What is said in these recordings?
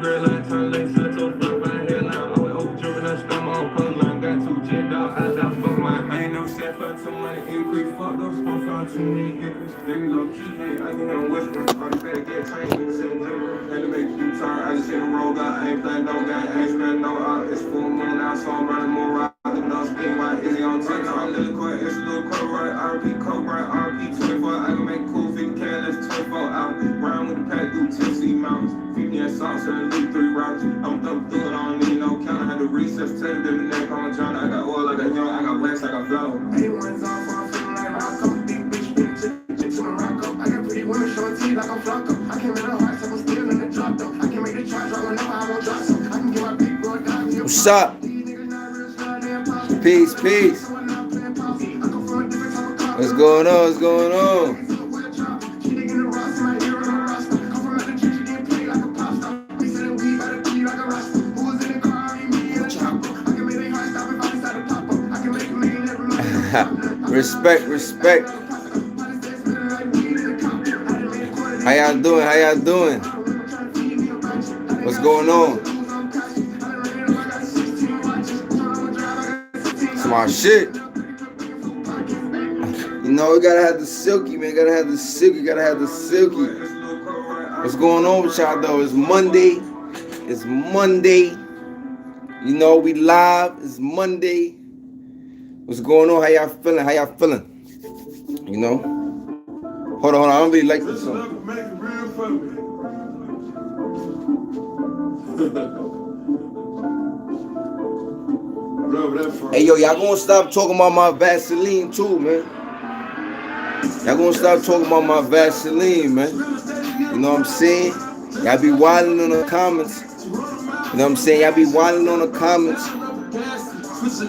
girl, I turn like such a fuck my head now. I went over driven, I spent my own phone line. Got two jet dog, I left fuck my. I ain't no set for some money increase. Fuck those phone calls too many niggas. Niggas low key, hey, I get on whisper. All the better get trained with sitting dribble. Had to make you turn, I just hit a roll out. I ain't playing no game, I ain't spend no out. It's full moon now, so I'm running more right. The no spin, why is he on TikTok? I'm little quick, it's a little quick, right? RP Coke, right? RP 24. I can make cool 50 careless 24 out. Round with the pack through Tennessee mountains. 50 and sauce and loot 3 rounds. I'm thumping through it, I don't need no counter. Had to recess, tell them the neck on John. I got oil, I got young, I got wax, I got flour. A1's off, I'm feeling like Rocco. Big bitch, big to my Rocco. I got pretty women showing teeth like I'm Flocko. I came in the heart, so I'm still in the drop though. I can make the charge right whenever I want drop so. I can get my big boy down. What's up? Peace, peace. What's going on? What's going on? Respect, respect. How y'all doing? How y'all doing? What's going on? It's my shit. You know, we gotta have the silky, man. Gotta have the silky. Gotta have the silky. What's going on with y'all though? It's Monday. It's Monday. You know, we live. It's Monday. What's going on? How y'all feeling? How y'all feeling? You know? Hold on. I don't really like this song. Hey, yo, y'all gonna stop talking about my Vaseline too, man. Y'all gonna stop talking about my Vaseline, man. You know what I'm saying? Y'all be wilding in the comments. You know what I'm saying? Y'all be wilding on the comments.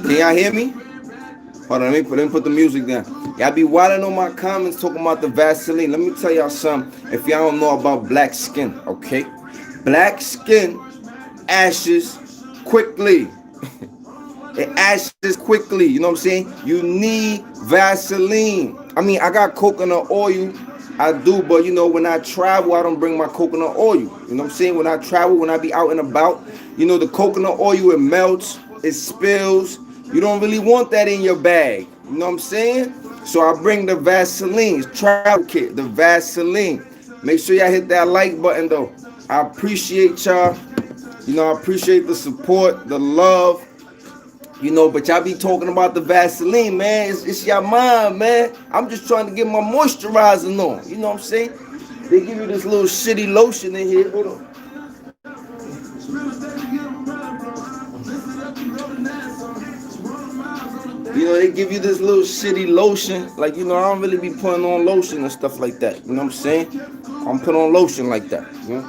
Can y'all hear me? Hold on, let me put the music down. Y'all be wilding on my comments talking about the Vaseline. Let me tell y'all something. If y'all don't know about black skin, okay? Black skin ashes quickly. It ashes quickly. You know what I'm saying? You need Vaseline. I mean, I got coconut oil. I do, but you know, when I travel, I don't bring my coconut oil. You know what I'm saying? When I travel, when I be out and about, you know, the coconut oil, it melts, it spills. You don't really want that in your bag. You know what I'm saying? So I bring the Vaseline, travel kit, the Vaseline. Make sure y'all hit that like button though. I appreciate y'all. You know, I appreciate the support, the love. You know, but y'all be talking about the Vaseline, man. It's your mind, man. I'm just trying to get my moisturizing on. You know what I'm saying? They give you this little shitty lotion in here. Hold on. You know, they give you this little shitty lotion. Like, you know, I don't really be putting on lotion and stuff like that. You know what I'm saying? I'm putting on lotion like that. You know?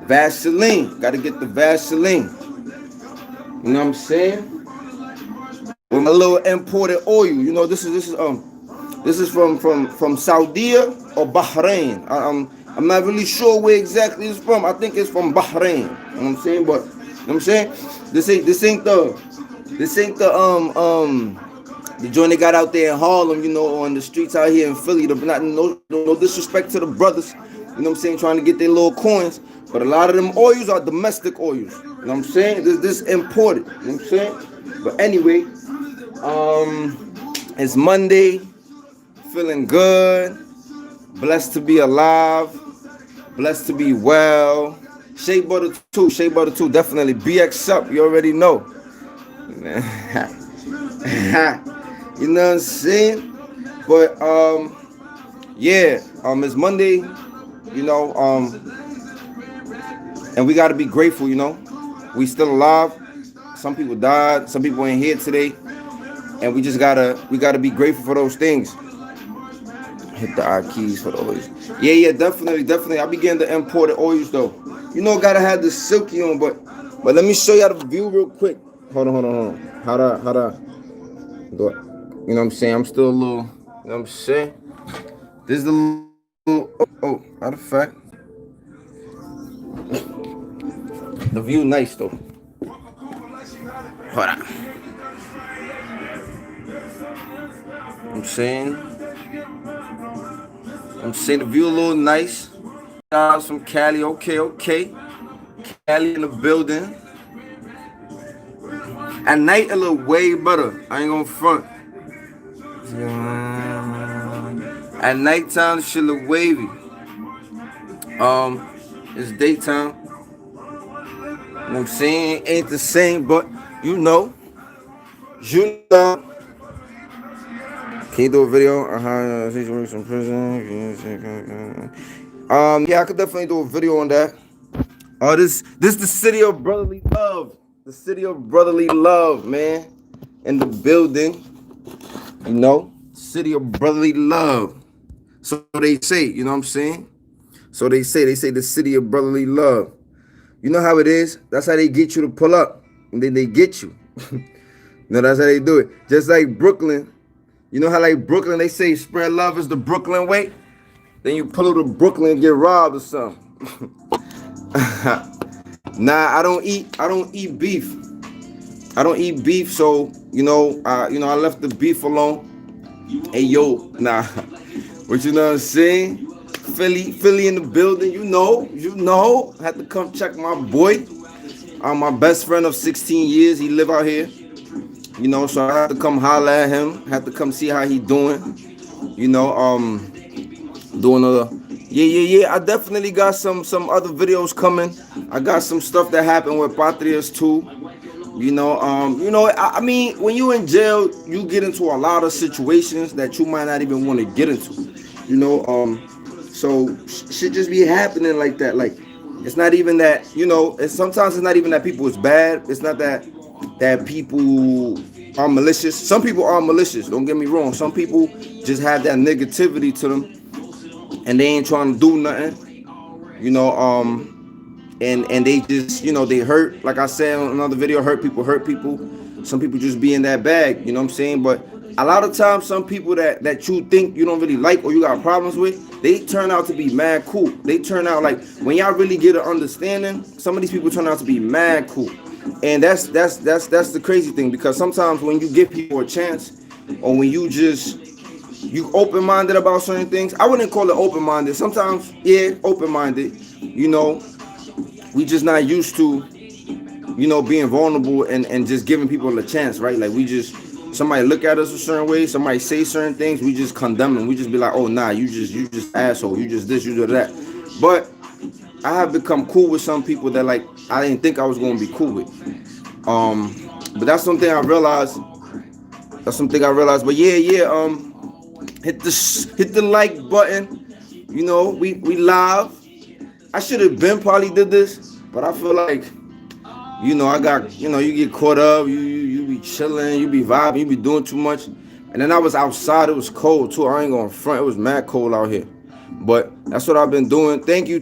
Vaseline. Gotta get the Vaseline. You know what I'm saying? With my little imported oil. You know, this is from Saudi or Bahrain. I'm not really sure where exactly it's from. I think it's from Bahrain. You know what I'm saying? But you know what I'm saying? This ain't the joint they got out there in Harlem, you know, on the streets out here in Philly. No disrespect to the brothers, you know what I'm saying, trying to get their little coins. But a lot of them oils are domestic oils. You know what I'm saying? This imported. You know what I'm saying? But anyway, it's Monday. Feeling good. Blessed to be alive. Blessed to be well. Shea Butter 2, definitely. BX up, you already know. You know what I'm saying? But yeah, it's Monday, you know, and we gotta be grateful, you know. We still alive. Some people died, some people ain't here today. And we gotta be grateful for those things. Hit the I keys for the oils. Yeah, definitely. I be getting the imported oils though. You know, gotta have the silky on, but let me show y'all the view real quick. Hold on. How to do it? You know what I'm saying? I'm still a little, you know what I'm saying? This is the little, matter of fact, the view nice though. Hold on. I'm saying the view a little nice. From Cali, okay. Cali in the building. At night, a little way better. I ain't gonna front. At nighttime, shit look wavy. It's daytime. You know what I'm saying? Ain't the same, but you know. Can you do a video on how he works in prison? Yeah, I could definitely do a video on that. This the city of brotherly love. The city of brotherly love, man. In the building. You know? City of brotherly love. So they say, you know what I'm saying? So they say the city of brotherly love. You know how it is? That's how they get you to pull up. And then they get you. No, that's how they do it. Just like Brooklyn. You know how like Brooklyn, they say spread love is the Brooklyn way? Then you pull up to Brooklyn and get robbed or something. Nah, I don't eat beef. I don't eat beef, so I left the beef alone. Hey yo, nah. But you know what I'm saying? Philly in the building, you know. Had to come check my boy. My best friend of 16 years, he live out here. You know, so I had to come holler at him. Had to come see how he doing. You know, doing I definitely got some other videos coming. I got some stuff that happened with Patrias too. I mean, when you in jail, you get into a lot of situations that you might not even want to get into. So shit just be happening like that. Like, it's not even that, sometimes it's not even that people is bad. It's not that people are malicious. Some people are malicious, don't get me wrong. Some people just have that negativity to them and they ain't trying to do nothing, and they just, they hurt. Like I said on another video, hurt people. Some people just be in that bag, you know what I'm saying? But a lot of times, some people that you think you don't really like or you got problems with, they turn out to be mad cool. They turn out like, when y'all really get an understanding, some of these people turn out to be mad cool. And that's the crazy thing, because sometimes when you give people a chance, or when you open-minded about certain things, I wouldn't call it open-minded. Sometimes, yeah, open-minded, we just not used to, being vulnerable and just giving people a chance, right? Like, somebody look at us a certain way, somebody say certain things, we just condemn them. We just be like, oh nah, you just asshole, you just this, you just that. But I have become cool with some people that, like, I didn't think I was going to be cool with. But that's something I realized. But yeah. Hit the like button. We live. I should have been probably did this, but I feel like, I got, you get caught up, you be chilling, you be vibing, you be doing too much. And then I was outside, it was cold too. I ain't gonna front, it was mad cold out here. But that's what I've been doing. Thank you.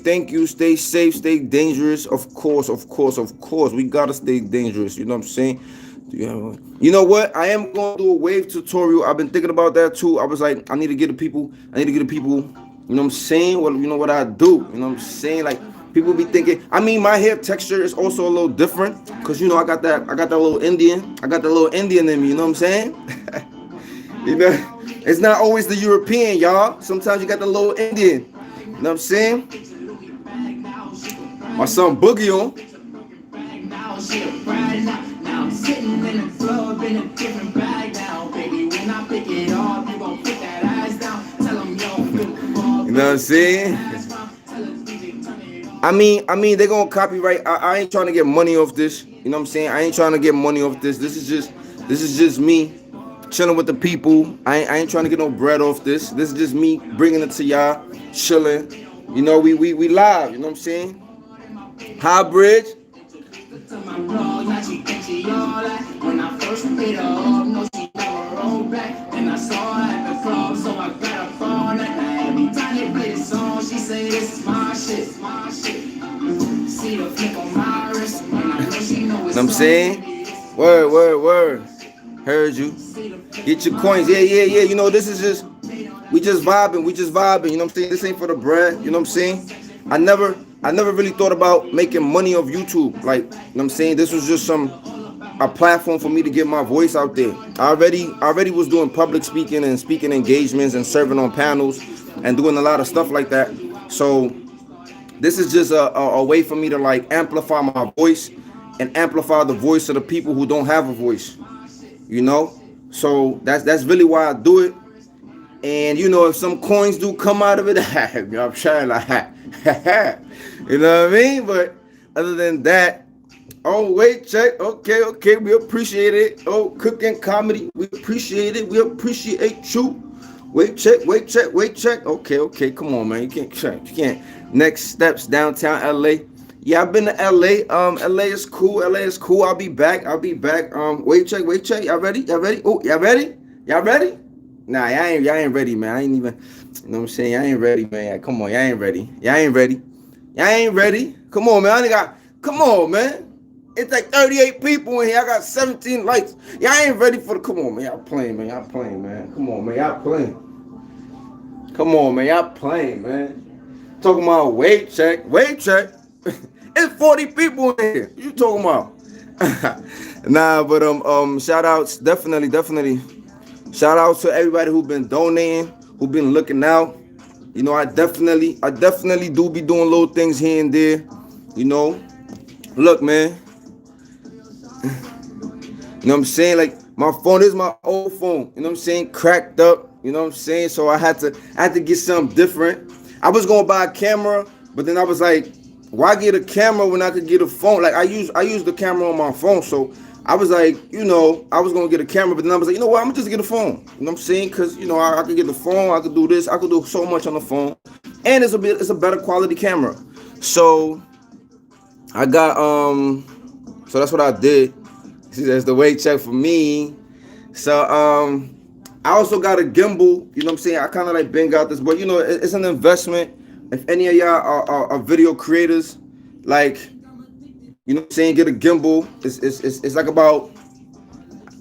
Stay safe, stay dangerous. Of course. We gotta stay dangerous. You know what I'm saying? You know what? I am gonna do a wave tutorial. I've been thinking about that too. I was like, I need to get the people. You know what I'm saying? What I do. You know what I'm saying? Like, people be thinking. I mean, my hair texture is also a little different, cause I got that little Indian. I got the little Indian in me. You know what I'm saying? It's not always the European, y'all. Sometimes you got the little Indian. You know what I'm saying? My son Boogie on. You know what I'm saying? I mean, they're gonna copyright. I ain't trying to get money off this. You know what I'm saying? I ain't trying to get money off this. This is just me chilling with the people. I ain't trying to get no bread off this. This is just me bringing it to y'all, chilling. We live. You know what I'm saying? High Bridge. Know what I'm saying? Word. Heard you. Get your coins. Yeah. This is just, we just vibing. You know what I'm saying? This ain't for the bread. You know what I'm saying? I never really thought about making money off YouTube. Like, you know what I'm saying? This was just a platform for me to get my voice out there. I already was doing public speaking and speaking engagements and serving on panels and doing a lot of stuff like that. So This is just a way for me to like amplify my voice and amplify the voice of the people who don't have a voice. You know, so that's really why I do it. And you know, if some coins do come out of it, you know, I'm trying like, you know what I mean? But other than that, oh wait, check. Okay, we appreciate it. Oh, cooking comedy, we appreciate it. We appreciate you. Wait, check. Okay. Come on, man. You can't check. You can't. Next steps downtown LA. Yeah, I've been to LA. LA is cool. I'll be back. Wait, check. Y'all ready? Oh, y'all ready? Nah, y'all ain't ready, man. I ain't even. You know what I'm saying? Y'all ain't ready, man. Come on, y'all ain't ready. Come on, man. Come on, man. It's like 38 people in here. I got 17 likes. Y'all ain't ready for the. Come on, man. Y'all playing, man. Come on, man. Y'all playing, man. Talking about weight check. It's 40 people in here. You talking about? Nah, but shout outs, definitely. Shout out to everybody who been donating, who been looking out. You know, I definitely do be doing little things here and there. You know, look, man. You know what I'm saying? Like, my phone is my old phone. You know what I'm saying? Cracked up. You know what I'm saying? So I had to get something different. I was gonna buy a camera, but then I was like, why get a camera when I could get a phone? Like I use the camera on my phone, so I was like, you know, I was gonna get a camera, but then I was like, you know what? I'm gonna just get a phone. You know what I'm saying? Cause you know, I could get the phone, I could do this, I could do so much on the phone, and it's a better quality camera. So I got so that's what I did. See, that's the weight check for me. So I also got a gimbal. You know what I'm saying? I kind of like bang out this, but you know, it's an investment. If any of y'all are video creators, like, you know what I'm saying, get a gimbal. It's like about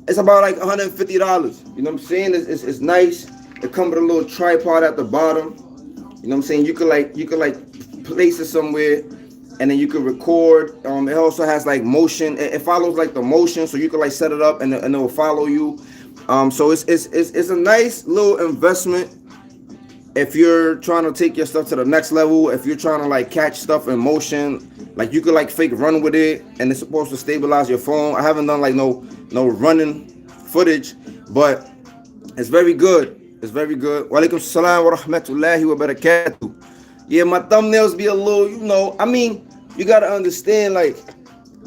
like $150. You know what I'm saying? It's nice. It comes with a little tripod at the bottom. You know what I'm saying? You could like place it somewhere, and then you could record. It also has like motion. It follows like the motion, so you could like set it up and it will follow you. So it's a nice little investment if you're trying to take your stuff to the next level. If you're trying to like catch stuff in motion, like you could like fake run with it, and it's supposed to stabilize your phone. I haven't done like no running footage, but it's very good. Wa alaikum salam wa rahmatullahi wa barakatuh. Yeah, my thumbnails be a little, you know, I mean, you gotta understand, like,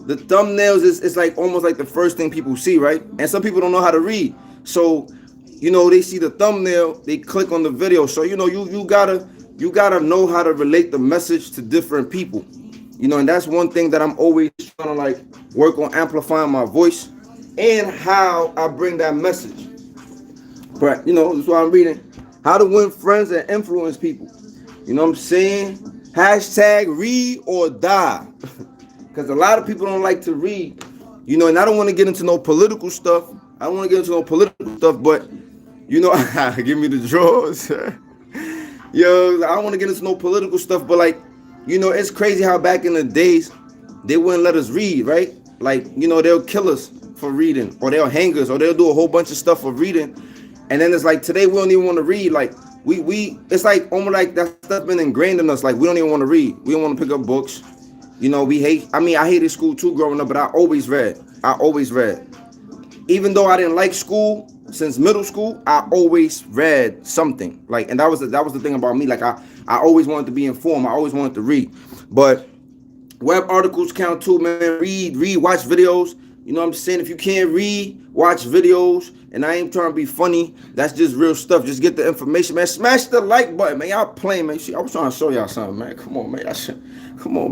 the thumbnails is like almost like the first thing people see, right? And some people don't know how to read. So, you know, they see the thumbnail, they click on the video. So, you know, you gotta know how to relate the message to different people. You know, and that's one thing that I'm always trying to like work on, amplifying my voice and how I bring that message. But, you know, that's why I'm reading. How to win friends and influence people. You know what I'm saying? Hashtag read or die. Because a lot of people don't like to read. You know, and I don't want to get into no political stuff. But, you know, give me the drawers. Yo, I don't want to get into no political stuff, but like, you know, it's crazy how back in the days, they wouldn't let us read, right? Like, you know, they'll kill us for reading, or they'll hang us, or they'll do a whole bunch of stuff for reading. And then it's like, today we don't even want to read. Like, it's like almost like that stuff been ingrained in us. Like, we don't even want to read. We don't want to pick up books. You know, I hated school too growing up, but I always read. Even though I didn't like school since middle school, I always read something. Like, and that was the thing about me. Like, I always wanted to be informed. I always wanted to read. But web articles count too, man. Read, watch videos. You know what I'm saying? If you can't read, watch videos. And I ain't trying to be funny. That's just real stuff. Just get the information, man. Smash the like button, man. Y'all playing, man. See, I was trying to show y'all something, man. Come on, man.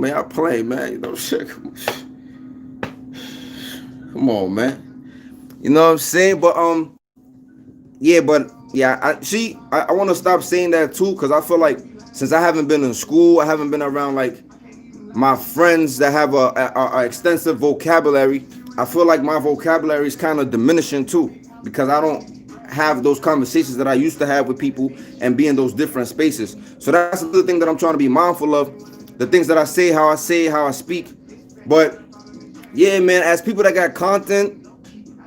Y'all playing, man. You know shit. Come on, man. You know what I'm saying? But I want to stop saying that too, because I feel like since I haven't been in school, I haven't been around like my friends that have a extensive vocabulary. I feel like my vocabulary is kind of diminishing too, because I don't have those conversations that I used to have with people and be in those different spaces. So that's the thing that I'm trying to be mindful of, the things that I say, how I speak. But yeah, man, as people that got content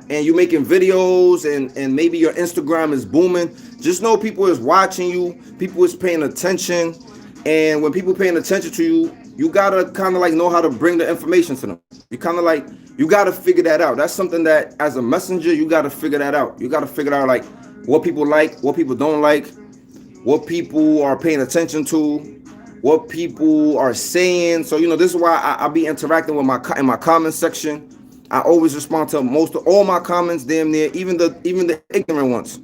and you making videos and maybe your Instagram is booming, just know people is watching you, people is paying attention. And when people paying attention to you, you gotta kind of like know how to bring the information to them. You kind of like, you gotta figure that out. That's something that as a messenger, you gotta figure that out. You gotta figure out like what people like, what people don't like, what people are paying attention to, what people are saying. So, this is why I be interacting with in my comment section. I always respond to most of all my comments, damn near, even the ignorant ones.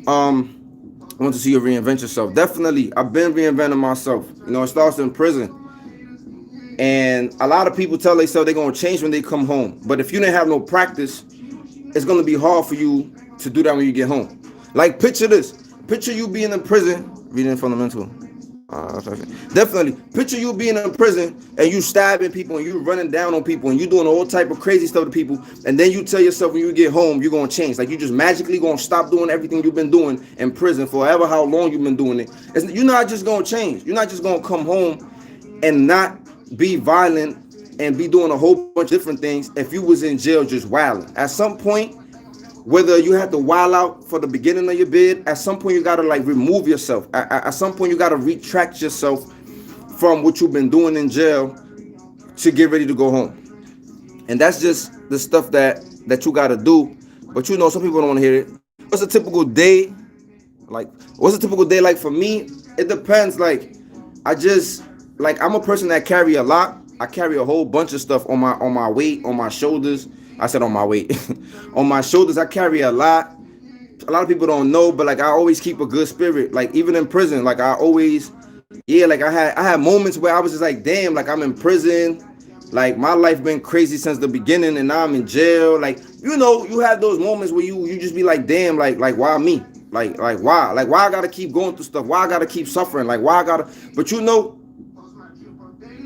I want to see you reinvent yourself. Definitely, I've been reinventing myself. It starts in prison. And a lot of people tell themselves they're going to change when they come home. But if you didn't have no practice, it's going to be hard for you to do that when you get home. Like, picture this. Picture you being in prison, reading fundamental. Definitely. Picture you being in prison and you stabbing people and you running down on people and you doing all type of crazy stuff to people. And then you tell yourself when you get home, you're going to change. Like, you just magically going to stop doing everything you've been doing in prison for however how long you've been doing it. You're not just going to change. You're not just going to come home and not be violent and be doing a whole bunch of different things if you was in jail just wilding. At some point, whether you have to wild out for the beginning of your bid, at some point you gotta like remove yourself. At some point you gotta retract yourself from what you've been doing in jail to get ready to go home. And that's just the stuff that you gotta do. But some people don't want to hear it. What's a typical day like? What's a typical day like for me? It depends. Like, I'm a person that carry a lot. I carry a whole bunch of stuff on my weight, on my shoulders. I said on my weight. On my shoulders, I carry a lot. A lot of people don't know, but like I always keep a good spirit. Like even in prison, like I always, like I had moments where I was just like, damn, like I'm in prison. Like my life been crazy since the beginning, and now I'm in jail. Like you have those moments where you just be like, damn, like why me? Like why? Like why I gotta keep going through stuff? Why I gotta keep suffering? Like why I gotta? But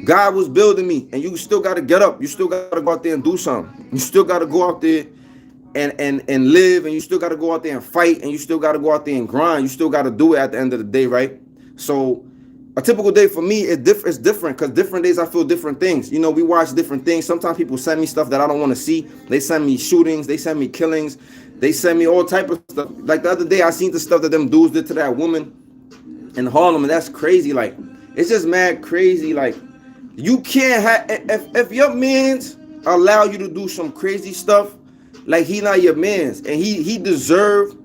God was building me, and you still got to get up. You still got to go out there and do something. You still got to go out there and live, and you still got to go out there and fight, and you still got to go out there and grind. You still got to do it at the end of the day, right? So a typical day for me is different because different days I feel different things. We watch different things. Sometimes people send me stuff that I don't want to see. They send me shootings. They send me killings. They send me all type of stuff. Like the other day, I seen the stuff that them dudes did to that woman in Harlem, and that's crazy. Like, it's just mad crazy. Like, you can't have, if your mans allow you to do some crazy stuff, like he not your mans, and he deserve,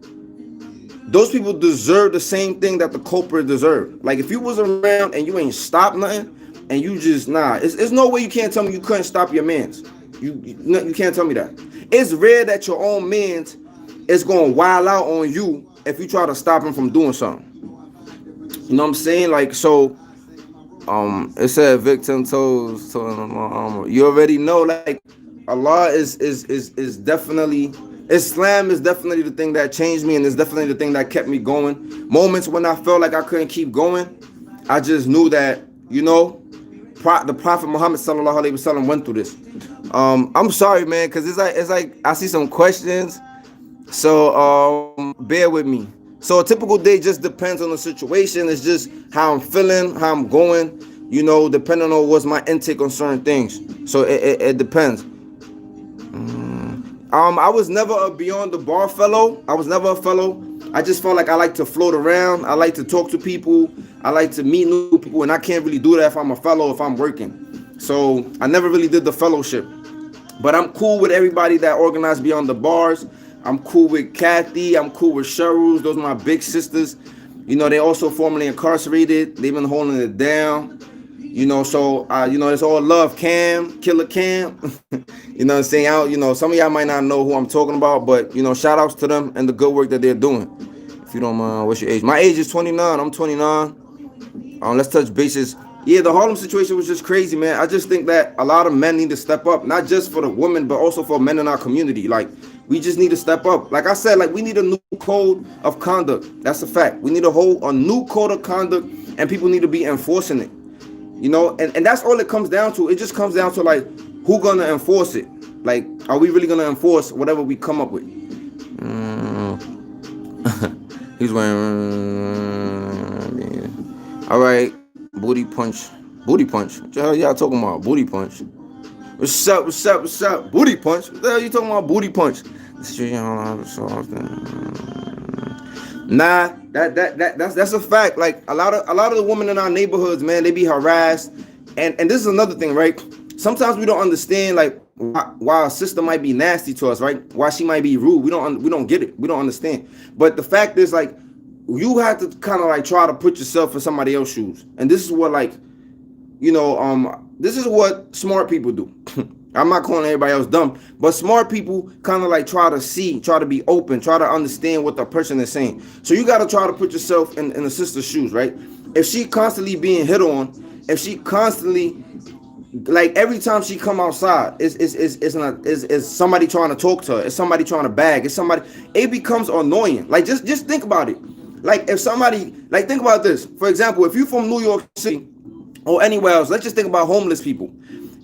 those people deserve the same thing that the culprit deserve. Like if you was around and you ain't stopped nothing, and you just, it's no way you can't tell me you couldn't stop your mans. You can't tell me that. It's rare that your own mans is going to wild out on you if you try to stop him from doing something. You know what I'm saying? Like, so, it said victim toes. You already know, like Allah is definitely, Islam is definitely the thing that changed me, and it's definitely the thing that kept me going. Moments when I felt like I couldn't keep going, I just knew that the Prophet Muhammad sallallahu alaihi wasallam went through this. I'm sorry, man, because it's like I see some questions, so bear with me. So a typical day just depends on the situation. It's just how I'm feeling, how I'm going, depending on what's my intake on certain things. So it depends. I was never a beyond the bar fellow. I was never a fellow. I just felt like I like to float around. I like to talk to people. I like to meet new people, and I can't really do that if I'm a fellow, if I'm working. So I never really did the fellowship. But I'm cool with everybody that organized beyond the bars. I'm cool with Kathy. I'm cool with Sherus. Those are my big sisters. They also formerly incarcerated. They've been holding it down. So it's all love. Cam, Killer Cam. You know what I'm saying? Some of y'all might not know who I'm talking about, but shout outs to them and the good work that they're doing. If you don't mind, what's your age? My age is 29. I'm 29. Let's touch bases. Yeah, the Harlem situation was just crazy, man. I just think that a lot of men need to step up, not just for the women, but also for men in our community. Like, we just need to step up. Like I said, like we need a new code of conduct. That's a fact. We need a new code of conduct, and people need to be enforcing it. And that's all it comes down to. It just comes down to like who gonna enforce it. Like, are we really gonna enforce whatever we come up with? He's wearing. All right, booty punch. What the hell y'all talking about? Booty punch. What's up? Booty punch. What the hell you talking about? Booty punch. So often. Nah, that's a fact. Like a lot of the women in our neighborhoods, man, they be harassed, and this is another thing, right? Sometimes we don't understand like why a sister might be nasty to us, right? Why she might be rude. We don't get it. We don't understand. But the fact is, like, you have to kind of like try to put yourself in somebody else's shoes, and this is what like this is what smart people do. I'm not calling everybody else dumb, but smart people kind of like try to be open, try to understand what the person is saying. So you got to try to put yourself in the sister's shoes, right? If she constantly being hit on, if she constantly, like, every time she come outside, is somebody trying to talk to her, is somebody trying to bag, is somebody, it becomes annoying. Like, just think about it. Like, if somebody, like, think about this. For example, if you're from New York City or anywhere else, let's just think about homeless people.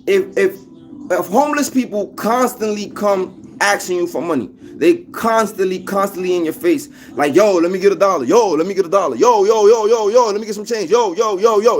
If homeless people constantly come asking you for money, they constantly in your face, like, yo, let me get $1, yo, let me get $1, yo, let me get some change, yo,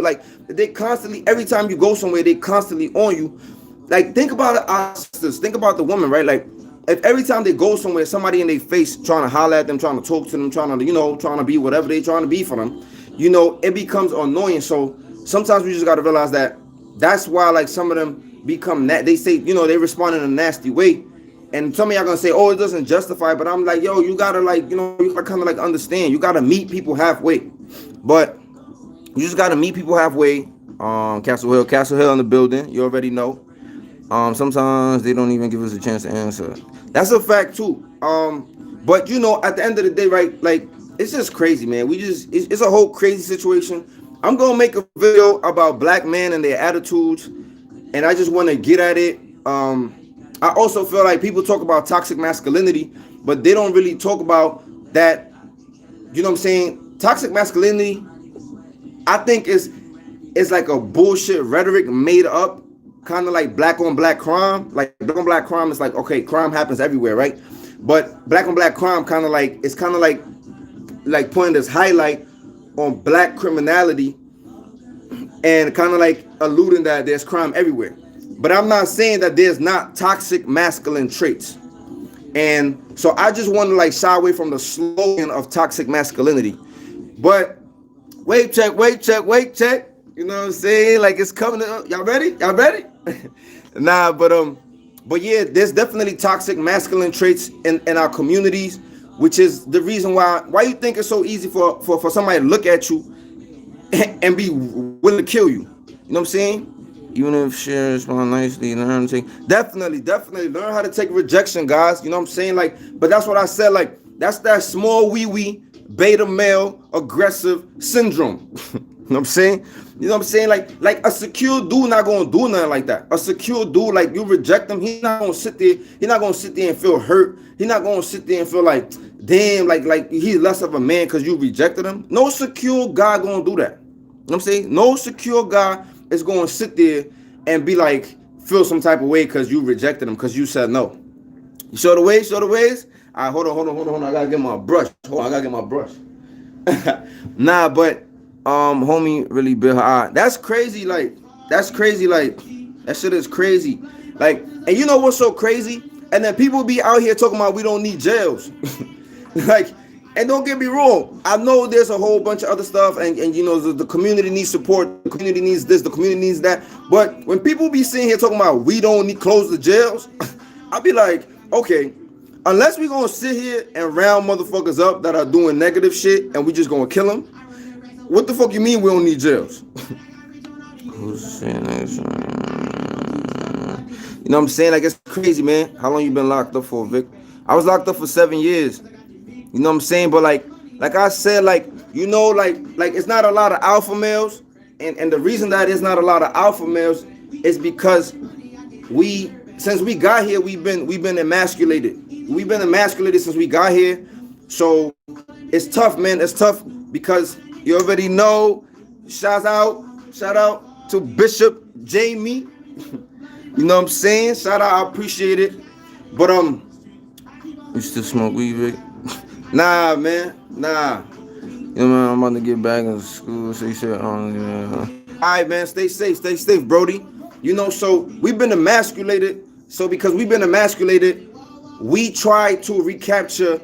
like, they constantly, every time you go somewhere, they constantly on you. Like, think about it, our sisters, think about the woman, right? Like, if every time they go somewhere, somebody in their face trying to holler at them, trying to talk to them, trying to be whatever they trying to be for them, it becomes annoying. So sometimes we just got to realize that that's why, like, some of them become they say, they respond in a nasty way, and some of y'all gonna say, oh, it doesn't justify, but I'm like, yo, you gotta, like, you gotta kind of like understand, you gotta meet people halfway. But you just gotta meet people halfway. Castle Hill in the building, you already know. Sometimes they don't even give us a chance to answer. That's a fact too. But at the end of the day, right, like, it's just crazy, man. It's a whole crazy situation. I'm gonna make a video about black men and their attitudes, and I just want to get at it. I also feel like people talk about toxic masculinity, but they don't really talk about that. You know what I'm saying? Toxic masculinity, I think, is like a bullshit rhetoric made up, kind of like black on black crime. Like, black on black crime is like, okay, crime happens everywhere, right? But black on black crime kind of like, it's kind of like putting this highlight on black criminality, and kind of like alluding that there's crime everywhere. But I'm not saying that there's not toxic masculine traits. And so I just want to, like, shy away from the slogan of toxic masculinity. But wait, check. You know what I'm saying? Like, it's coming up. Y'all ready? Nah, but yeah, there's definitely toxic masculine traits in our communities, which is the reason why you think it's so easy for somebody to look at you and be willing to kill you. You know what I'm saying? Even if she respond nicely, learn to take, definitely learn how to take rejection, guys. You know what I'm saying? Like, but that's what I said. Like, that's that small wee beta male aggressive syndrome. You know what I'm saying? Like a secure dude not gonna do nothing like that. A secure dude, like, you reject him, he's not gonna sit there. He's not gonna sit there and feel hurt. He's not gonna sit there and feel like, damn, like he's less of a man because you rejected him. No secure guy gonna do that. You know what I'm saying? No secure guy is going to sit there and be like, feel some type of way because you rejected him, because you said no. You show the ways? All right, hold on. I got to get my brush. Nah, but homie really bit her eye. That's crazy. Like, that shit is crazy. Like, and you know what's so crazy? And then people be out here talking about we don't need jails. Like, and don't get me wrong, I know there's a whole bunch of other stuff, and the community needs support, the community needs this, the community needs that. But when people be sitting here talking about we don't need close the jails, I be like, okay, unless we gonna sit here and round motherfuckers up that are doing negative shit and we just gonna kill them, what the fuck you mean we don't need jails? You know what I'm saying? Like, it's crazy, man. How long you been locked up for, Vic? I was locked up for 7 years. You know what I'm saying? But like I said, like it's not a lot of alpha males, and the reason that there's not a lot of alpha males is because since we got here, we've been emasculated. We've been emasculated since we got here. So it's tough, man. It's tough because you already know. Shout out to Bishop Jamie. You know what I'm saying? Shout out, I appreciate it. But you still smoke weed, Vic? Nah, man. Nah. You know, man, I'm about to get back in school. So you said, Alright, man. Stay safe, Brody. So we've been emasculated. So because we've been emasculated, we try to recapture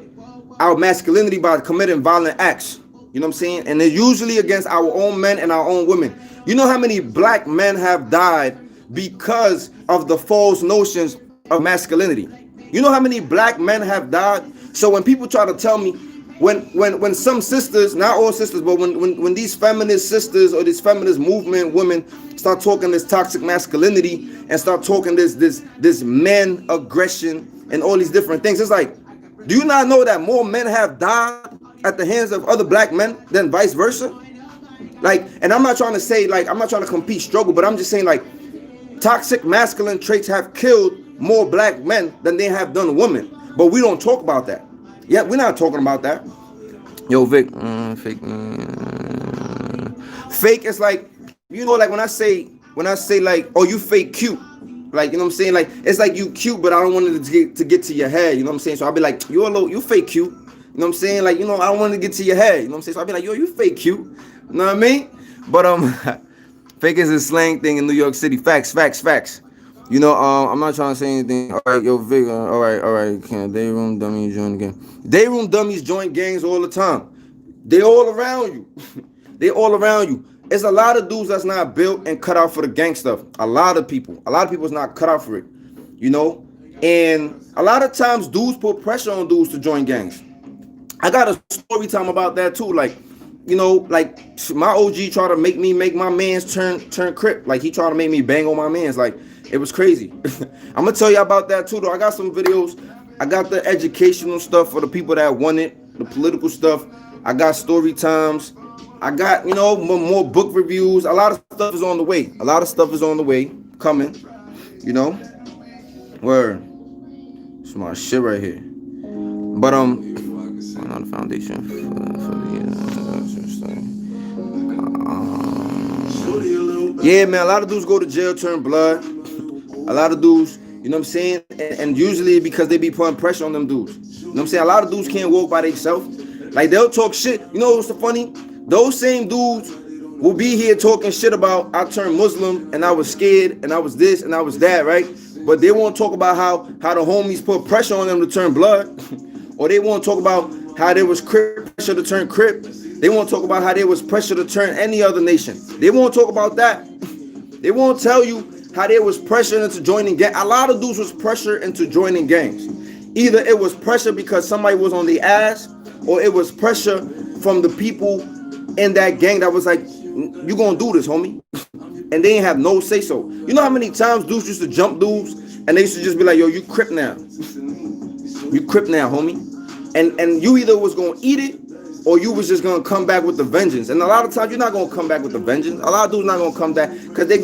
our masculinity by committing violent acts. You know what I'm saying? And they're usually against our own men and our own women. You know how many black men have died because of the false notions of masculinity? You know how many black men have died? So when people try to tell me, when some sisters, not all sisters, but when these feminist sisters or this feminist movement women start talking this toxic masculinity and start talking this men aggression and all these different things, it's like, do you not know that more men have died at the hands of other black men than vice versa? Like, and I'm not trying to say, like, I'm not trying to compete struggle, but I'm just saying, like, toxic masculine traits have killed more black men than they have done women. But we don't talk about that. Yeah, we're not talking about that. Yo, Vic, fake. Fake is like, you know, like when I say like, oh, you fake cute. Like, you know what I'm saying? Like, it's like you cute, but I don't want it to get to your head. You know what I'm saying? So I'll be like, you fake cute. You know what I'm saying? Like, you know, I don't want to get to your head. You know what I'm saying? So I'll be like, yo, you fake cute. You know what I mean? But fake is a slang thing in New York City. Facts. You know, I'm not trying to say anything. All right, yo, Vic. All right. Can day room dummies join again? Day room dummies join gangs all the time. They all around you. They all around you. It's a lot of dudes that's not built and cut out for the gang stuff. A lot of people's not cut out for it. You know, and a lot of times dudes put pressure on dudes to join gangs. I got a story time about that too. Like, you know, like my OG tried to make me make my mans turn Crip. Like he tried to make me bang on my mans. Like it was crazy. I'm gonna tell you about that too though. I got some videos. I got the educational stuff for the people that want it, the political stuff. I got story times. I got, you know, more book reviews. A lot of stuff is on the way. Coming, you know. Word. It's my shit right here. But another foundation for the yeah, man. A lot of dudes go to jail, turn blood. A lot of dudes, you know what I'm saying, and usually because they be putting pressure on them dudes. You know what I'm saying? A lot of dudes can't walk by themselves. Like they'll talk shit. You know what's so funny? Those same dudes will be here talking shit about I turned Muslim and I was scared and I was this and I was that, right? But they won't talk about how the homies put pressure on them to turn blood. Or they won't talk about how there was pressure to turn Crip. They won't talk about how there was pressure to turn any other nation. They won't talk about that. They won't tell you how there was pressure into joining gangs. A lot of dudes was pressure into joining gangs. Either it was pressure because somebody was on the ass, or it was pressure from the people in that gang that was like, you gonna do this, homie. And they ain't have no say so. You know how many times dudes used to jump dudes and they used to just be like, yo, you Crip now. You Crip now, homie. And you either was gonna eat it or you was just gonna come back with the vengeance. And a lot of times you're not gonna come back with the vengeance. A lot of dudes not gonna come back because they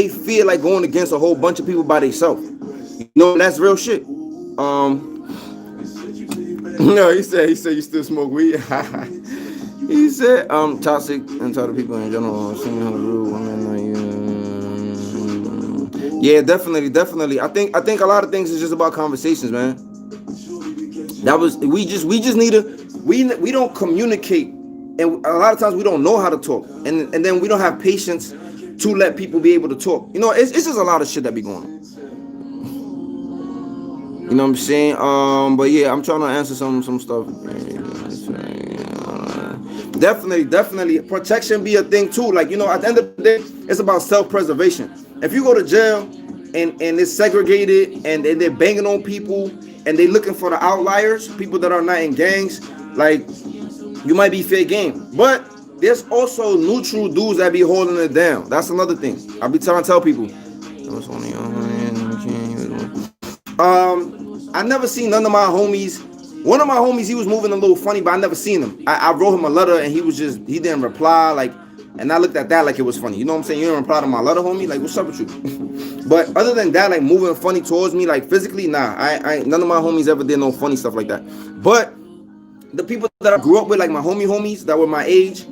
feel like going against a whole bunch of people by themselves. You know, that's real shit. No, he said you still smoke weed. He said toxic and to the people in general. Yeah, definitely. I think a lot of things is just about conversations, man. We just need to we don't communicate, and a lot of times we don't know how to talk, and then we don't have patience to let people be able to talk. You know, it's just a lot of shit that be going on. You know what I'm saying? But yeah, I'm trying to answer some stuff. Definitely, protection be a thing too. Like, you know, at the end of the day, it's about self-preservation. If you go to jail and it's segregated and they're banging on people and they're looking for the outliers, people that are not in gangs, like, you might be fair game. But there's also neutral dudes that be holding it down. That's another thing. I'll be trying to tell people. I never seen none of my homies. One of my homies, he was moving a little funny, but I never seen him. I wrote him a letter and he didn't reply, like, and I looked at that like it was funny. You know what I'm saying? You didn't reply to my letter, homie? Like, what's up with you? But other than that, like moving funny towards me, like physically, nah. I none of my homies ever did no funny stuff like that. But the people that I grew up with, like my homies that were my age,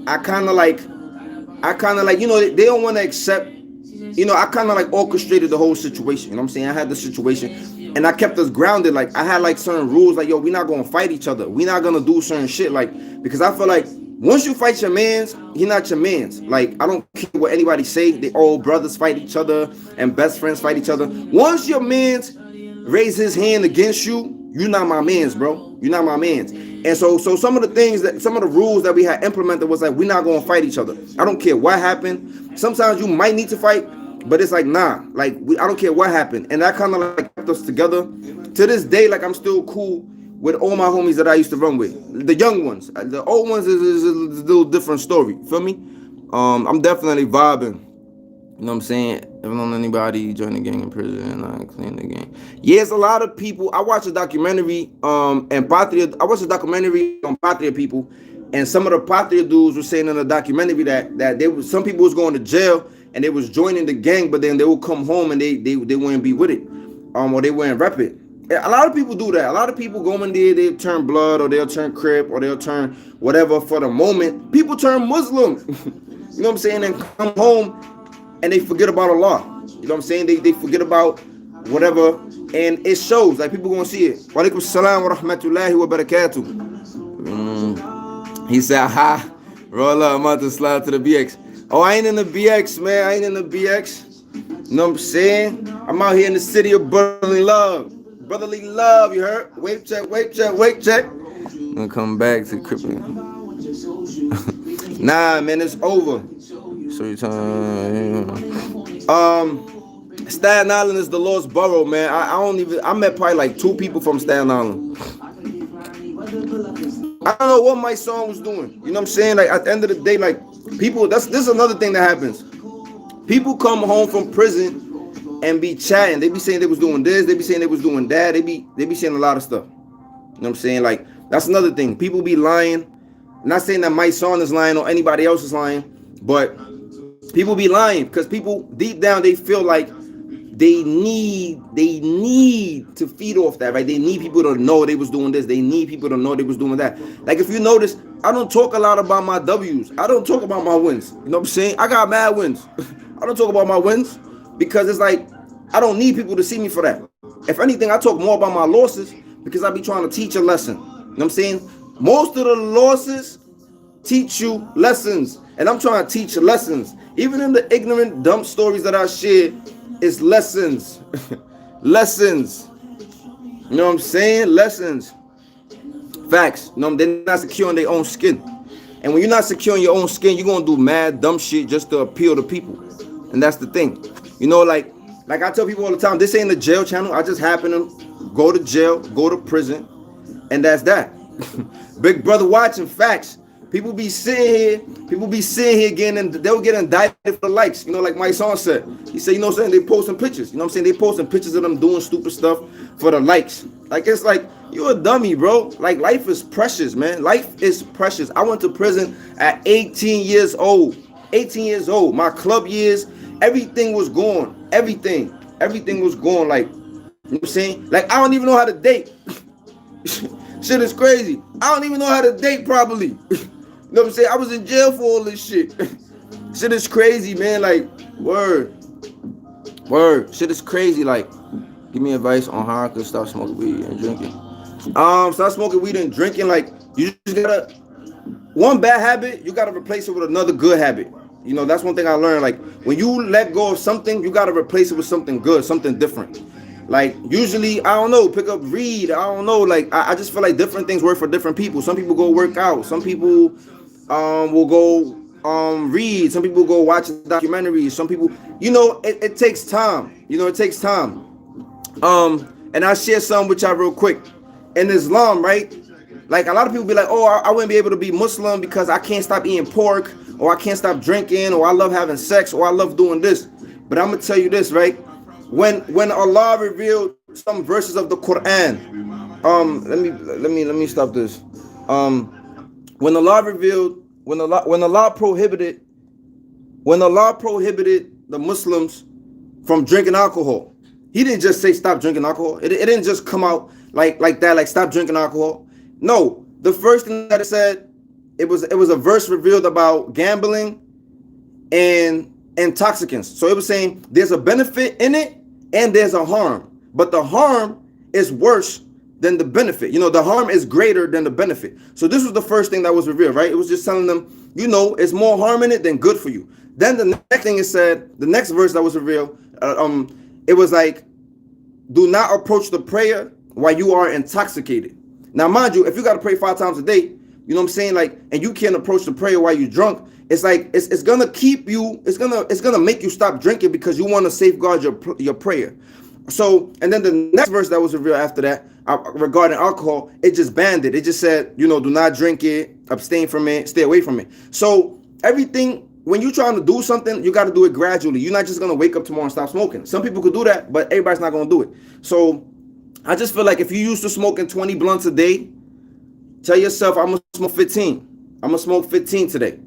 I kind of like, you know, they don't want to accept. You know, I kind of like orchestrated the whole situation. You know what I'm saying? I had the situation and I kept us grounded. Like I had like certain rules, like, yo, we're not going to fight each other. We're not going to do certain shit. Like, because I feel like once you fight your mans, he not your mans. Like, I don't care what anybody say. They all brothers fight each other and best friends fight each other. Once your mans raise his hand against you, you're not my mans, bro. You're not my man's. And so some of the rules that we had implemented was like, we're not gonna fight each other. I don't care what happened. Sometimes you might need to fight, but it's like, nah, like I don't care what happened. And that kind of like kept us together. To this day, like I'm still cool with all my homies that I used to run with. The young ones. The old ones is a little different story. Feel me? I'm definitely vibing. You know what I'm saying? If not anybody join the gang in prison and I clean the gang. Yeah, it's a lot of people. I watched a documentary and Patria. I watched a documentary on Patria people, and some of the Patria dudes were saying in the documentary that they was, some people was going to jail and they was joining the gang, but then they would come home and they wouldn't be with it, or they wouldn't rep it. A lot of people do that. A lot of people go in there, they'll turn blood or they'll turn Crip or they'll turn whatever for the moment. People turn Muslim, you know what I'm saying, and come home and they forget about Allah. You know what I'm saying? They forget about whatever, and it shows. Like people gonna see it. Wa alaikum salam wa rahmatullahi wa barakatuh. He said, ha, roll up, I'm about to slide to the BX. Oh, I ain't in the BX, man. I ain't in the BX. You know what I'm saying? I'm out here in the city of brotherly love. Brotherly love, you heard? Wait check, wait check, wait check. I'm gonna come back to crippling. Nah, man, it's over. Staten Island is the lost borough, man. I met probably like 2 people from Staten Island. I don't know what my son was doing. You know what I'm saying? Like at the end of the day, like people, this is another thing that happens. People come home from prison and be chatting. They be saying they was doing this, they be saying they was doing that, they be saying a lot of stuff. You know what I'm saying? Like that's another thing. People be lying. I'm not saying that my son is lying or anybody else is lying, but people be lying because people deep down they feel like they need to feed off that, right? They need people to know they was doing this. They need people to know they was doing that. Like if you notice, I don't talk a lot about my W's. I don't talk about my wins. You know what I'm saying? I got mad wins. I don't talk about my wins because it's like I don't need people to see me for that. If anything, I talk more about my losses because I be trying to teach a lesson. You know what I'm saying? Most of the losses teach you lessons, and I'm trying to teach lessons. Even in the ignorant, dumb stories that I share, it's lessons. Lessons. You know what I'm saying? Lessons. Facts. You know, they're not secure in their own skin. And when you're not secure in your own skin, you're going to do mad, dumb shit just to appeal to people. And that's the thing. You know, like I tell people all the time, this ain't a jail channel. I just happen to go to jail, go to prison, and that's that. Big brother watching, facts. People be sitting here again, and they'll get indicted for the likes. You know, like my son said. He said, you know what I'm saying? They posting pictures. You know what I'm saying? They posting pictures of them doing stupid stuff for the likes. Like, it's like, you a dummy, bro. Like, life is precious, man. Life is precious. I went to prison at 18 years old. 18 years old. My club years, everything was gone. Everything was gone. Like, you know what I'm saying? Like, I don't even know how to date. Shit is crazy. I don't even know how to date properly. You know what I'm saying? I was in jail for all this shit. Shit is crazy, man. Like, word. Shit is crazy. Like, give me advice on how I could stop smoking weed and drinking. Stop smoking weed and drinking. Like, you just gotta, one bad habit, you gotta replace it with another good habit. You know, that's one thing I learned. Like, when you let go of something, you gotta replace it with something good, something different. Like, usually, I don't know, pick up read. I don't know. Like, I just feel like different things work for different people. Some people go work out. Some people will go read. Some people go watch documentaries. Some people, you know, it takes time. You know, it takes time. And I'll share something with y'all real quick. In Islam, right? Like, a lot of people be like, oh, I wouldn't be able to be Muslim because I can't stop eating pork, or I can't stop drinking, or I love having sex, or I love doing this. But I'm gonna tell you this, right? When Allah revealed some verses of the Quran, let me stop this. When Allah prohibited the Muslims from drinking alcohol, He didn't just say stop drinking alcohol. It didn't just come out like that, like stop drinking alcohol. No, the first thing that it said, it was a verse revealed about gambling and intoxicants. So it was saying there's a benefit in it and there's a harm, but the harm is worse than the benefit. You know, the harm is greater than the benefit. So this was the first thing that was revealed, right? It was just telling them, you know, it's more harm in it than good for you. Then the next thing it said, the next verse that was revealed, it was like, do not approach the prayer while you are intoxicated. Now, mind you, if you got to pray 5 times a day, you know what I'm saying? Like, and you can't approach the prayer while you're drunk. It's like it's gonna keep you. It's gonna make you stop drinking because you want to safeguard your prayer. So, and then the next verse that was revealed after that regarding alcohol, it just banned it. It just said, you know, do not drink it, abstain from it, stay away from it. So everything, when you're trying to do something, you got to do it gradually. You're not just gonna wake up tomorrow and stop smoking. Some people could do that, but everybody's not gonna do it. So I just feel like if you used to smoking 20 blunts a day, tell yourself, I'm gonna smoke 15. I'm gonna smoke 15 today.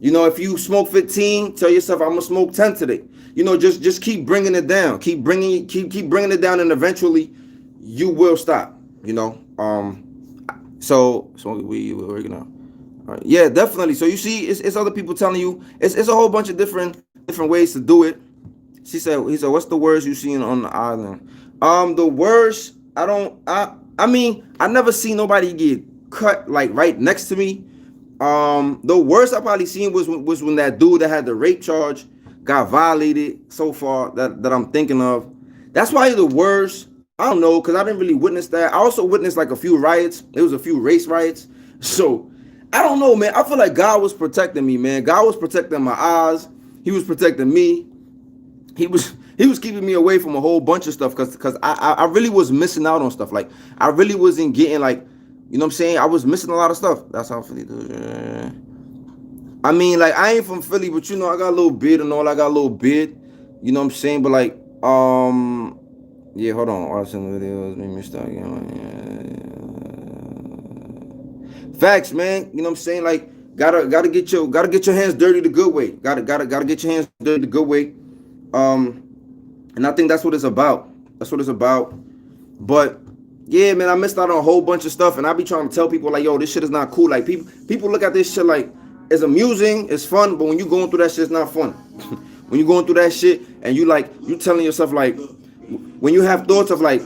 You know, if you smoke 15, tell yourself I'm gonna smoke 10 today. You know, just keep bringing it down. Keep bringing it down, and eventually you will stop. You know. So we're working on. All right. Yeah, definitely. So you see, it's other people telling you it's a whole bunch of different ways to do it. He said, what's the words you seen on the island? The words, I mean, I never seen nobody get cut like right next to me. The worst I probably seen was when that dude that had the rape charge got violated so far that I'm thinking of. That's why the worst. I don't know, because I didn't really witness that. I also witnessed like a few riots. There was a few race riots. So I don't know, man. I feel like God was protecting me, man. God was protecting my eyes. He was protecting me. He was keeping me away from a whole bunch of stuff because I really was missing out on stuff. Like I really wasn't getting like, you know what I'm saying? I was missing a lot of stuff. That's how Philly do it. I mean, like, I ain't from Philly, but, you know, I got a little beard and all. I got a little beard. You know what I'm saying? But, like, yeah, hold on. Watching the videos made me start again. Facts, man. You know what I'm saying? Like, gotta get your hands dirty the good way. Gotta get your hands dirty the good way. And I think that's what it's about. That's what it's about. But yeah, man, I missed out on a whole bunch of stuff, and I be trying to tell people like, yo, this shit is not cool. Like people look at this shit like it's amusing, it's fun, but when you going through that shit, it's not fun. When you going through that shit and you telling yourself like, when you have thoughts of like,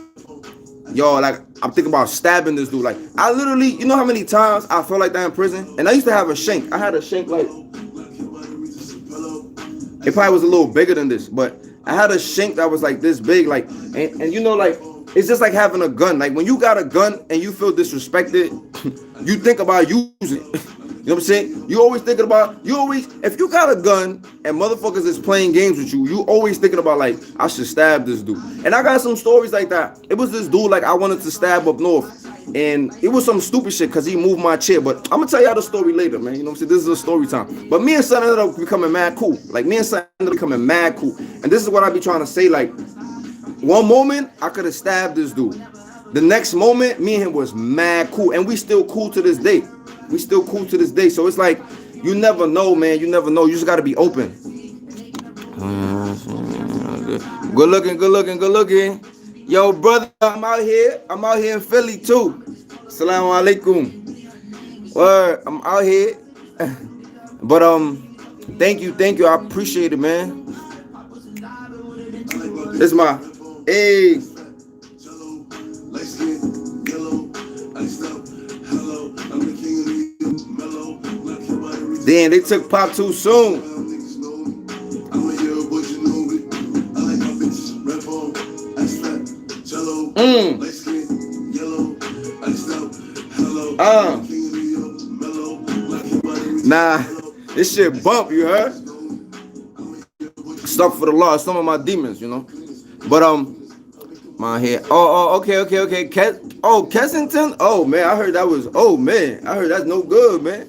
yo, like I'm thinking about stabbing this dude. Like I literally, you know how many times I felt like that in prison? And I used to have a shank. I had a shank like, it probably was a little bigger than this, but I had a shank that was like this big, like, and you know, like, it's just like having a gun. Like when you got a gun and you feel disrespected, you think about using it. You know what I'm saying? You always, if you got a gun and motherfuckers is playing games with you, you always thinking about like, I should stab this dude. And I got some stories like that. It was this dude like I wanted to stab up north. And it was some stupid shit because he moved my chair. But I'm going to tell y'all the story later, man. You know what I'm saying? This is a story time. But me and son ended up becoming mad cool. Like me and son ended up becoming mad cool. And this is what I be trying to say. Like one moment, I could have stabbed this dude. The next moment, me and him was mad cool. And we still cool to this day. So it's like, you never know, man. You never know. You just got to be open. Good looking. Yo, brother, I'm out here in Philly too. Assalamu alaikum. Word, I'm out here. But thank you. I appreciate it, man. This is my hey. Damn, they took Pop too soon. Nah, this shit bump, you heard? Stuck for the law, some of my demons, you know. But my head. Okay. Kensington. Oh man, I heard that was. Oh man, I heard that's no good, man.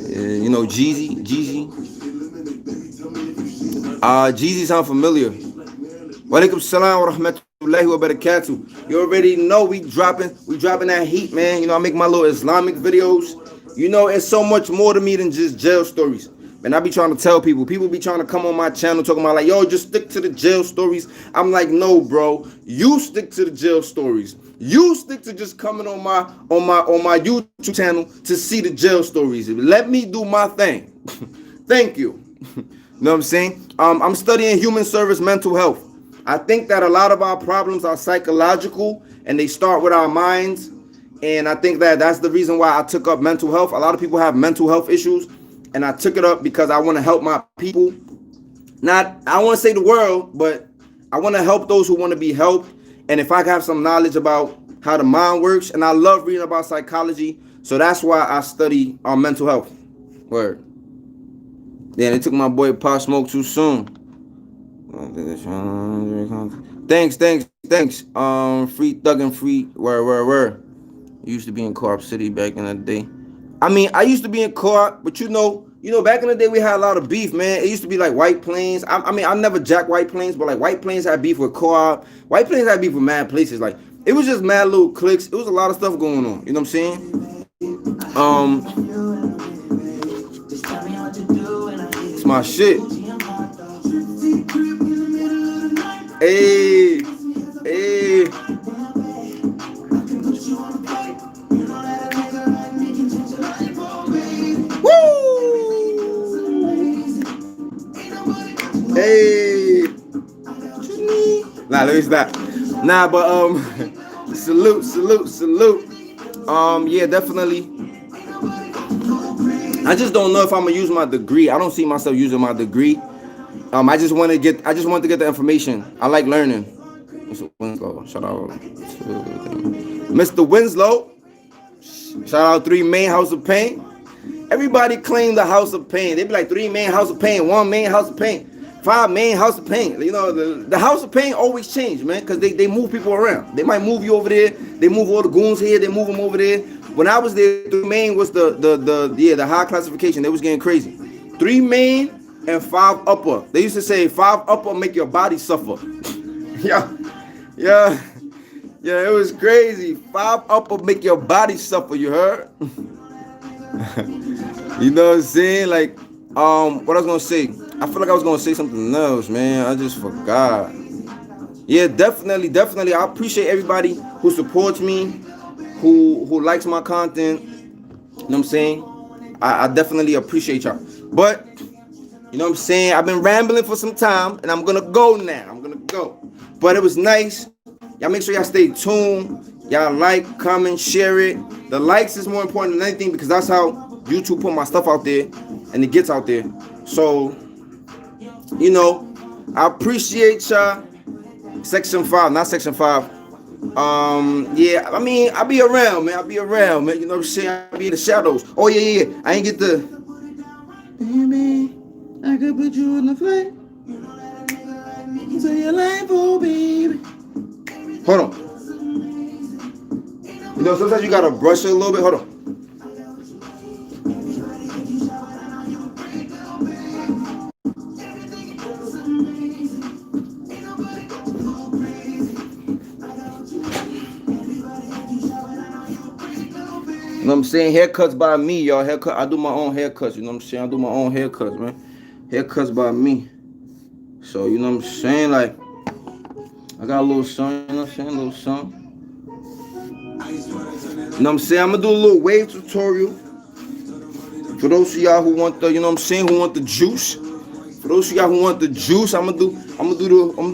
You know, Jeezy. Jeezy sound familiar. Walaikum salam wa rahmatullahi wa barakatuh. You already know we dropping that heat, man. You know, I make my little Islamic videos. You know, it's so much more to me than just jail stories. And I be trying to tell people be trying to come on my channel talking about like, yo, just stick to the jail stories. I'm like, no, bro, you stick to the jail stories. You stick to just coming on my YouTube channel to see the jail stories. Let me do my thing. Thank you. You know what I'm saying? I'm studying human service mental health. I think that a lot of our problems are psychological and they start with our minds. And I think that that's the reason why I took up mental health. A lot of people have mental health issues. And I took it up because I want to help my people. I want to say the world, but I want to help those who want to be helped. And if I have some knowledge about how the mind works, and I love reading about psychology. So that's why I study mental health. Word. Yeah, they took my boy Pop Smoke too soon. Thanks. Free Thug and Free. Where? Used to be in Co-op City back in the day. I mean, I used to be in Co-op, but you know, back in the day we had a lot of beef, man. It used to be like White Plains. I mean, I never jacked White Plains, but like White Plains had beef with Co-op. White Plains had beef with mad places. Like it was just mad little cliques. It was a lot of stuff going on. You know what I'm saying? It's my shit. Hey. Woo! Hey. Nah, let me stop. Nah, but salute. Yeah, definitely. I just don't know if I'm gonna use my degree. I don't see myself using my degree. I just want to get the information. I like learning. Mr. Winslow, shout out to Mr. Winslow. Shout out 3 Main House of Pain. Everybody claim the House of Pain. They be like 3 Main House of Pain, 1 Main House of Pain, 5 Main House of Pain. You know, the House of Pain always change, man, because they move people around. They might move you over there. They move all the goons here. They move them over there. When I was there, 3 Main was the high classification. They was getting crazy. 3 Main and 5 Upper. They used to say 5 Upper make your body suffer. Yeah, it was crazy. 5 Upper make your body suffer, you heard? You know what I'm saying? Like, what I was gonna say. I feel like I was gonna say something else, man. I just forgot. Yeah, definitely. I appreciate everybody who supports me, who likes my content. You know what I'm saying? I definitely appreciate y'all. But you know what I'm saying? I've been rambling for some time, and I'm gonna go now. But it was nice. Y'all make sure y'all stay tuned. Y'all like, comment, share it. The likes is more important than anything because that's how YouTube put my stuff out there and it gets out there. So, you know, I appreciate y'all. Section 5, not Section 5. Yeah, I mean, I'll be around, man. You know what I'm saying? I'll be in the shadows. Oh, yeah. I ain't get the... Baby, I could put you in the flight. So your life, oh, baby. Hold on. You know, sometimes you gotta brush it a little bit. Hold on. You know what I'm saying? Haircuts by me, y'all. I do my own haircuts. You know what I'm saying? I do my own haircuts, man. Haircuts by me. So, you know what I'm saying? Like, I got a little son, you know what I'm saying? A little son. You know what I'm saying? I'm gonna do a little wave tutorial. For those of y'all who want the, you know what I'm saying, who want the juice. For those of y'all who want the juice, I'm gonna do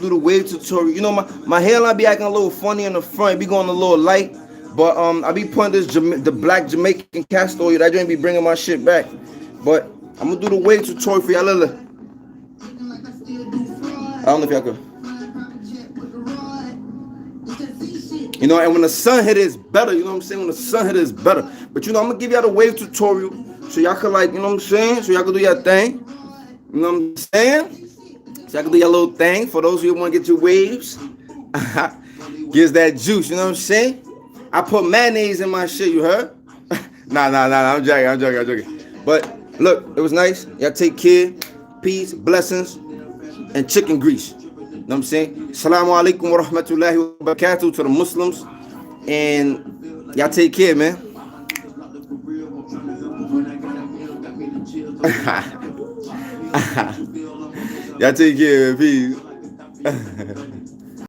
the wave tutorial. You know, my hairline be acting a little funny in the front, it be going a little light. But I be putting the black Jamaican castor oil. That joint be bringing my shit back. But I'm gonna do the wave tutorial for y'all. I don't know if y'all could. You know, and when the sun hit, it's better. You know what I'm saying? When the sun hit, it's better. But you know, I'm gonna give y'all the wave tutorial so y'all can, like, you know what I'm saying? So y'all can do your thing. You know what I'm saying? So y'all can do your little thing. For those of you who want to get your waves, gives that juice. You know what I'm saying? I put mayonnaise in my shit. You heard? Nah. I'm joking. But look, it was nice. Y'all take care. Peace, blessings, and chicken grease. You know what I'm saying? Assalamu alaikum wa rahmatullahi wa barakatuh to the Muslims. And y'all take care, man. Y'all take care, peace.